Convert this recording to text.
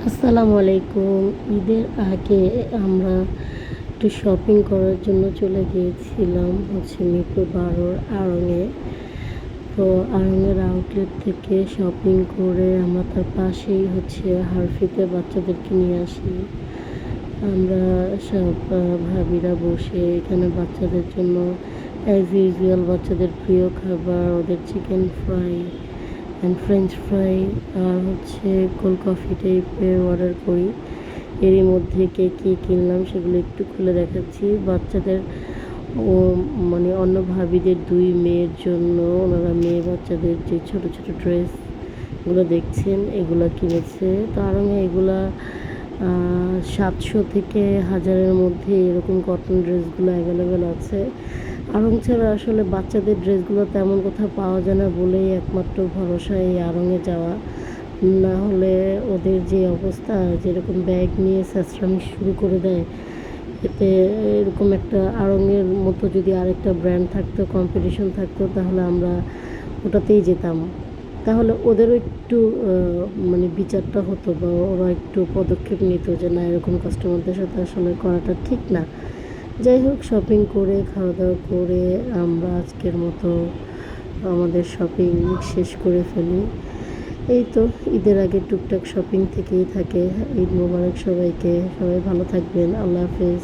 আসসালামু আলাইকুম। ঈদের আগে আমরা একটু শপিং করার জন্য চলে গিয়েছিলাম মিরপুর 12 আড়ংয়ে। তো আড়ংয়ের আউটলেট থেকে শপিং করে আমরা তার পাশেই হারফিতে বাচ্চাদেরকে নিয়ে আসি। আমরা সব ভাবিরা বসে এখানে বাচ্চাদের জন্য অ্যাজ ইউজুয়াল বাচ্চাদের প্রিয় খাবার ওদের chicken fry and French fry আর কোল্ড কফি টাইপের অর্ডার করি। এরই মধ্যে কে কী কিনলাম সেগুলো একটু খুলে দেখাচ্ছি। বাচ্চাদের ও অন্য ভাবিদের 2 মেয়ের জন্য ওনারা মেয়ে বাচ্চাদের যে ছোট ছোট ড্রেসগুলো দেখছেন এগুলো কিনেছে। তো আড়ংয়ে এগুলা 700 থেকে 1000-এর মধ্যে এরকম কটন ড্রেসগুলো অ্যাভেলেবেল আছে। আড়ং ছাড়া আসলে বাচ্চাদের ড্রেসগুলো তেমন কোথাও পাওয়া যায় না বলেই একমাত্র ভরসা এই আড়ংয়ে যাওয়া। না হলে ওদের যে অবস্থা, যেরকম ব্যাগ নিয়ে ছ্যাঁচড়ামি শুরু করে দেয়, এতে এরকম একটা আড়ংয়ের মতো যদি আরেকটা ব্র্যান্ড থাকতো, কম্পিটিশন থাকতো, তাহলে আমরা ওটাতেই যেতাম। তাহলে ওদেরও একটু বিচারটা হতো বা ওরা একটু পদক্ষেপ নিত যে না, এরকম কাস্টমারদের সাথে আসলে করাটা ঠিক না। যাই হোক, শপিং করে খাওয়া দাওয়া করে আমরা আজকের মতো আমাদের শপিং শেষ করে ফেলি। এই তো, ঈদের আগে টুকটাক শপিং থেকেই থাকে। ঈদ মোবারক সবাইকে। সবাই ভালো থাকবেন। আল্লাহ হাফেজ।